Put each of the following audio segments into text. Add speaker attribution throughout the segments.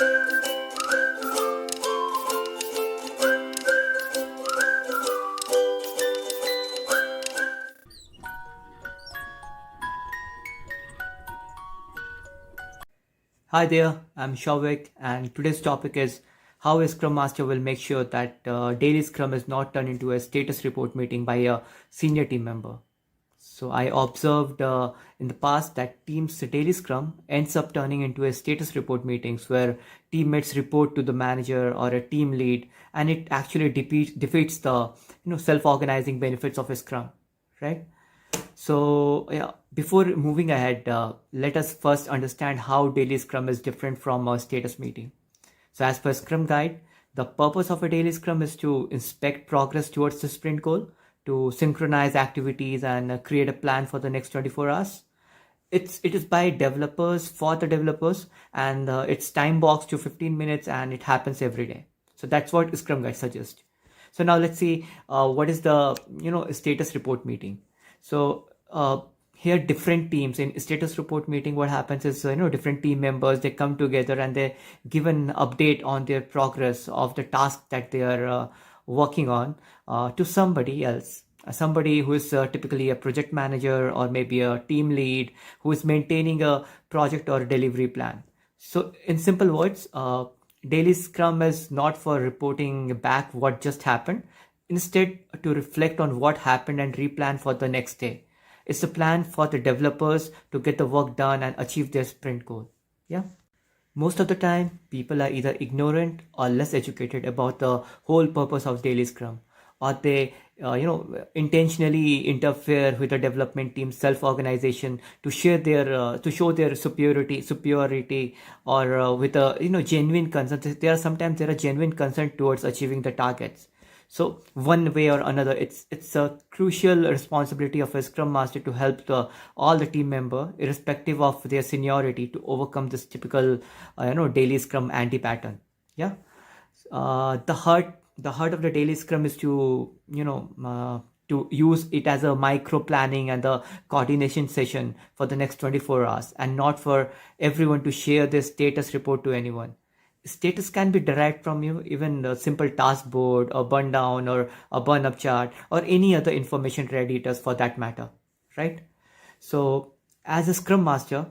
Speaker 1: Hi there, I'm Shavik, and today's topic is how a Scrum Master will make sure that daily Scrum is not turned into a status report meeting by a senior team member. So I observed in the past that teams' daily Scrum ends up turning into a status report meetings where teammates report to the manager or a team lead, and it actually defeats the self-organizing benefits of a Scrum, right? So, yeah, before moving ahead, let us first understand how daily Scrum is different from a status meeting. So, as per Scrum Guide, the purpose of a daily Scrum is to inspect progress towards the sprint goal, to synchronize activities, and create a plan for the next 24 hours. It is by developers for the developers, and it's time boxed to 15 minutes, and it happens every day. So that's what Scrum Guide suggests. So now let's see what is the status report meeting. So here different teams in status report meeting, what happens is different team members, they come together and they give an update on their progress of the task that they are working on to somebody else, somebody who is typically a project manager or maybe a team lead who is maintaining a project or delivery plan. So in simple words, daily Scrum is not for reporting back what just happened. Instead, to reflect on what happened and replan for the next day. It's a plan for the developers to get the work done and achieve their sprint goal. Yeah. Most of the time, people are either ignorant or less educated about the whole purpose of daily Scrum, or they, intentionally interfere with the development team's self-organization to share their, to show their superiority, or with a genuine concern. There are genuine concern towards achieving the targets. So one way or another, it's a crucial responsibility of a Scrum Master to help all the team member, irrespective of their seniority, to overcome this typical daily Scrum anti pattern. Yeah, the heart of the daily Scrum is to use it as a micro planning and the coordination session for the next 24 hours, and not for everyone to share their status report to anyone. Status can be derived from even a simple task board, a burn down, or a burn up chart, or any other information ready does for that matter, right? So as a Scrum Master,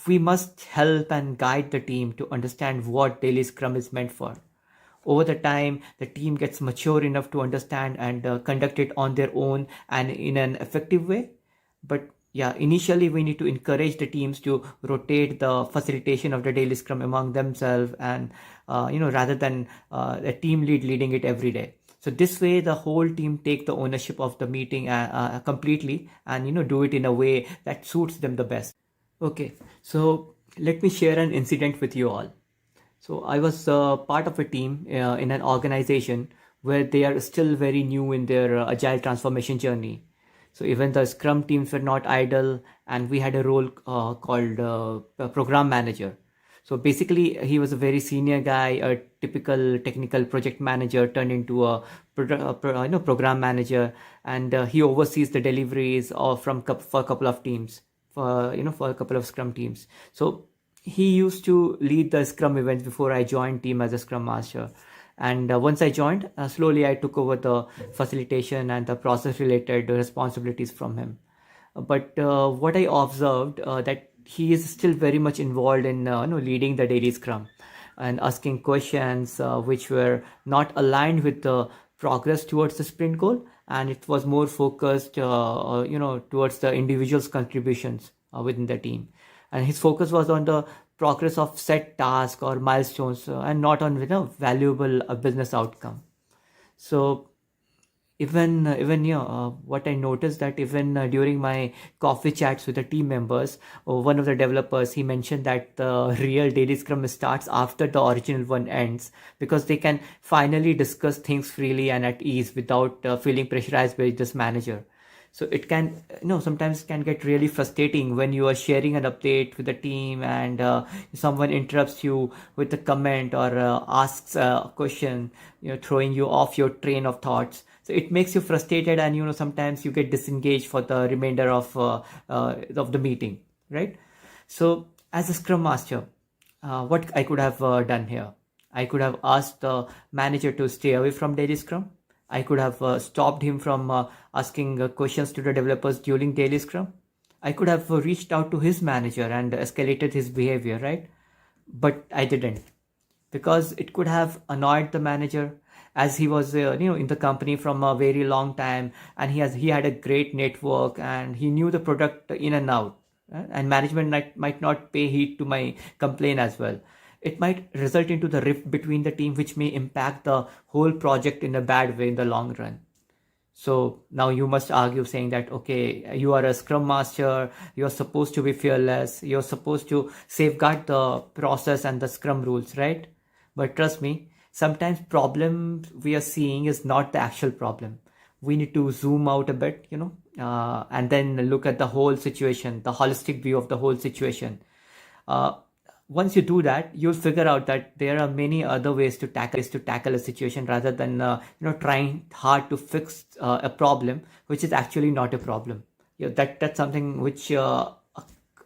Speaker 1: we must help and guide the team to understand what daily Scrum is meant for. Over the time, the team gets mature enough to understand and conduct it on their own and in an effective way. But yeah, initially we need to encourage the teams to rotate the facilitation of the daily Scrum among themselves, and rather than a team lead leading it every day. So this way, the whole team take the ownership of the meeting completely, and do it in a way that suits them the best. Okay, so let me share an incident with you all. So I was part of a team in an organization where they are still very new in their agile transformation journey. So even the Scrum teams were not idle, and we had a role called a program manager. So basically, he was a very senior guy, a typical technical project manager turned into a program manager, and he oversees the deliveries for a couple of teams, for a couple of Scrum teams. So he used to lead the Scrum events before I joined team as a Scrum Master. And once I joined, slowly I took over the facilitation and the process related responsibilities from him. But what I observed that he is still very much involved in leading the daily Scrum and asking questions which were not aligned with the progress towards the sprint goal, and it was more focused towards the individual's contributions within the team, and his focus was on the progress of set task or milestones, and not on valuable business outcome. So what I noticed that even during my coffee chats with the team members, one of the developers, he mentioned that the real daily Scrum starts after the original one ends, because they can finally discuss things freely and at ease without feeling pressurized by this manager. So it can, sometimes it can get really frustrating when you are sharing an update with the team, and someone interrupts you with a comment or asks a question, throwing you off your train of thoughts. So it makes you frustrated, and sometimes you get disengaged for the remainder of the meeting, right? So as a Scrum Master, what I could have done here. I could have asked the manager to stay away from daily scrum. I could have stopped him from asking questions to the developers during daily scrum. I could have reached out to his manager and escalated his behavior, right? But I didn't, because it could have annoyed the manager, as he was in the company from a very long time, and he had a great network and he knew the product in and out, and management might not pay heed to my complaint as well. It might result into the rift between the team, which may impact the whole project in a bad way in the long run. So now you must argue saying that, okay, you are a scrum master, you're supposed to be fearless, you're supposed to safeguard the process and the scrum rules, right? But trust me, sometimes problem we are seeing is not the actual problem. We need to zoom out a bit, and then look at the whole situation, the holistic view of the whole situation. Once you do that, you'll figure out that there are many other ways to tackle a situation, rather than trying hard to fix a problem which is actually not a problem. That's something which a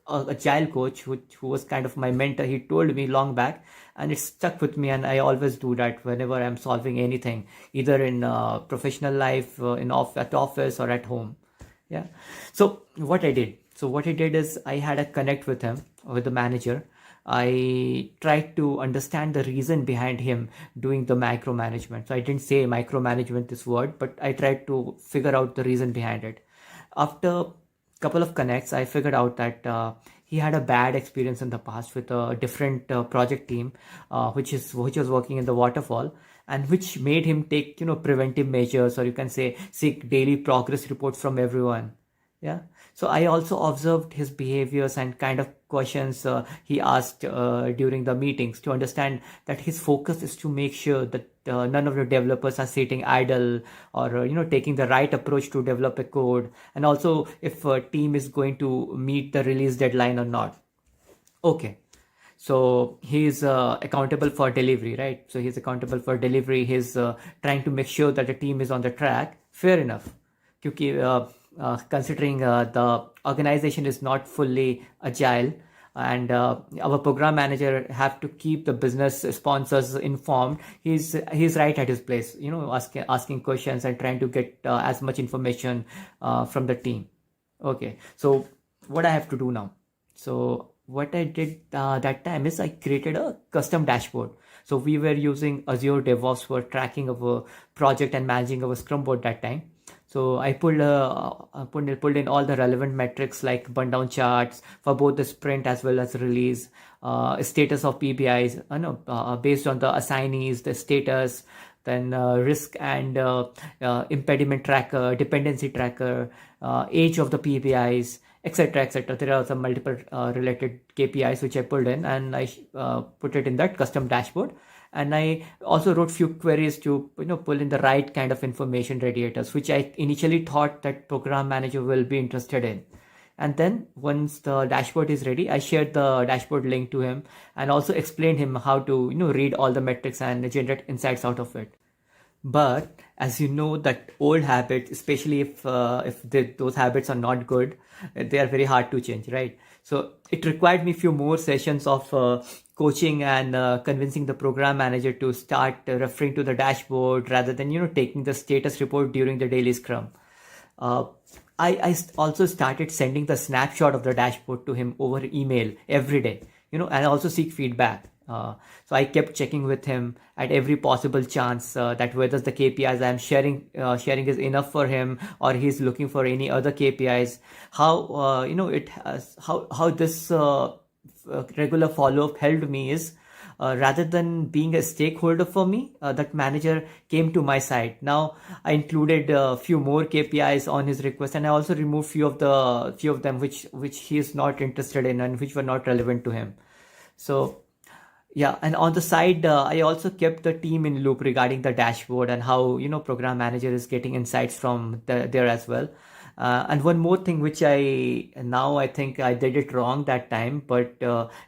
Speaker 1: agile coach who was kind of my mentor, he told me long back, and it stuck with me, and I always do that whenever I'm solving anything, either in professional life, at office or at home. Yeah. So what I did is I had a connect with the manager. I tried to understand the reason behind him doing the micromanagement. So I didn't say micromanagement, this word, but I tried to figure out the reason behind it. After couple of connects, I figured out that he had a bad experience in the past with a different project team, which was working in the waterfall, and which made him take preventive measures, or you can say seek daily progress reports from everyone. Yeah. So I also observed his behaviors and kind of questions he asked during the meetings, to understand that his focus is to make sure that none of the developers are sitting idle, or taking the right approach to develop a code, and also if a team is going to meet the release deadline or not. Okay. So he's accountable for delivery, right? So he's accountable for delivery. He's trying to make sure that the team is on the track. Fair enough. Because considering the organization is not fully agile, and our program manager have to keep the business sponsors informed, he's right at his place, asking questions and trying to get as much information from the team. Okay, so what I have to do now? So what I did that time is I created a custom dashboard. So we were using Azure DevOps for tracking our project and managing our Scrum board that time. So I pulled in all the relevant metrics like burn down charts for both the sprint as well as release, status of PBIs, based on the assignees, the status, then risk and impediment tracker, dependency tracker, age of the PBIs, etc., etc. There are some multiple related KPIs which I pulled in, and I put it in that custom dashboard. And I also wrote few queries to pull in the right kind of information radiators, which I initially thought that program manager will be interested in. And then once the dashboard is ready, I shared the dashboard link to him, and also explained him how to read all the metrics and generate insights out of it. But as you know, that old habit, especially if those habits are not good, they are very hard to change, right? So it required me few more sessions of coaching and convincing the program manager to start referring to the dashboard, rather than taking the status report during the daily scrum. I also started sending the snapshot of the dashboard to him over email every day, and also seek feedback. So I kept checking with him at every possible chance that whether the KPIs I'm sharing is enough for him, or he's looking for any other KPIs. How how this regular follow-up helped me is, rather than being a stakeholder for me, that manager came to my side. Now I included a few more KPIs on his request, and I also removed few of them which he is not interested in and which were not relevant to him. So yeah, and on the side, I also kept the team in loop regarding the dashboard and how program manager is getting insights from there as well. And one more thing which I think I did it wrong that time, but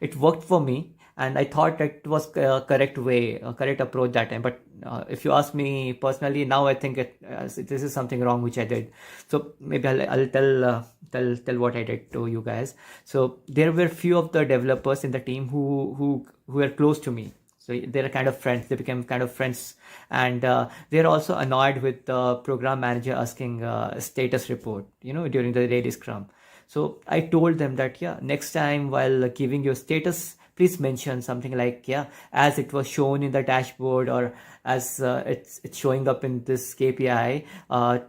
Speaker 1: it worked for me, and I thought that was a correct way, a correct approach that time. But if you ask me personally, now I think this is something wrong which I did. So maybe I'll tell what I did to you guys. So there were few of the developers in the team who were close to me. So they're kind of friends. They became kind of friends, and they're also annoyed with the program manager asking status report, during the daily scrum. So I told them that, yeah, next time while giving your status, please mention something like, yeah, as it was shown in the dashboard, or as it's showing up in this KPI,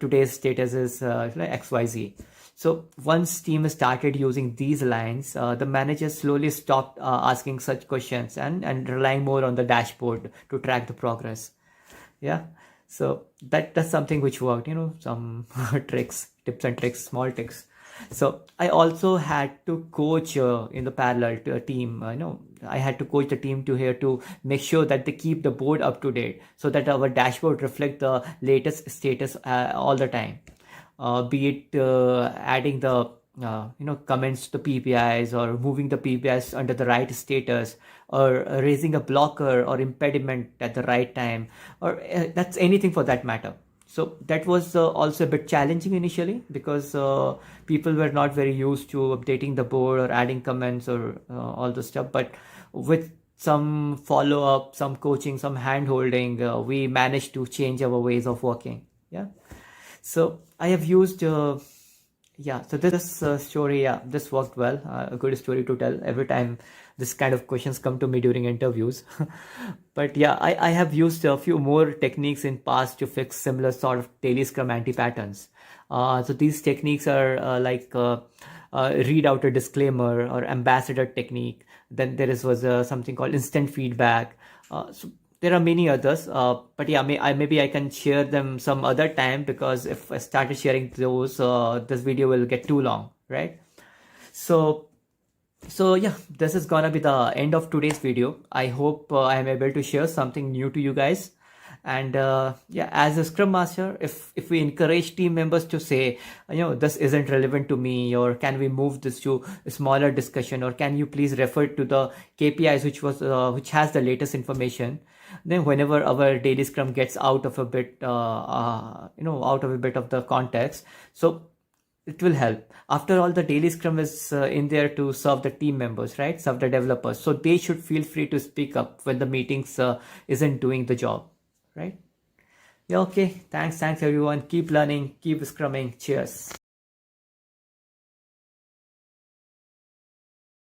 Speaker 1: today's status is XYZ. So once team started using these lines, the manager slowly stopped asking such questions, and relying more on the dashboard to track the progress. Yeah. So that's something which worked, some tips and tricks, small tricks. So I also had to coach in the parallel to a team. I had to coach the team to here to make sure that they keep the board up to date, so that our dashboard reflect the latest status all the time. Be it adding the comments to the PPIs, or moving the PPIs under the right status, or raising a blocker or impediment at the right time, or that's anything for that matter. So that was also a bit challenging initially, because people were not very used to updating the board or adding comments or all the stuff. But with some follow up, some coaching, some hand holding, we managed to change our ways of working. Yeah. So I have used so this story, yeah, this worked well. A good story to tell every time this kind of questions come to me during interviews. But yeah, I have used a few more techniques in past to fix similar sort of daily scrum anti-patterns. So these techniques are read out a disclaimer, or ambassador technique. Then was something called instant feedback. So there are many others, but yeah, maybe I can share them some other time, because if I started sharing those, this video will get too long, right? So yeah, this is gonna be the end of today's video. I hope I am able to share something new to you guys. And yeah, as a scrum master, if we encourage team members to say, this isn't relevant to me, or can we move this to a smaller discussion, or can you please refer to the KPIs which has the latest information, then whenever our daily scrum gets out of a bit of the context, so it will help. After all, the daily scrum is in there to serve the team members, right? Serve the developers. So they should feel free to speak up when the meetings isn't doing the job, right? Yeah, okay. Thanks everyone. Keep learning, keep scrumming. Cheers.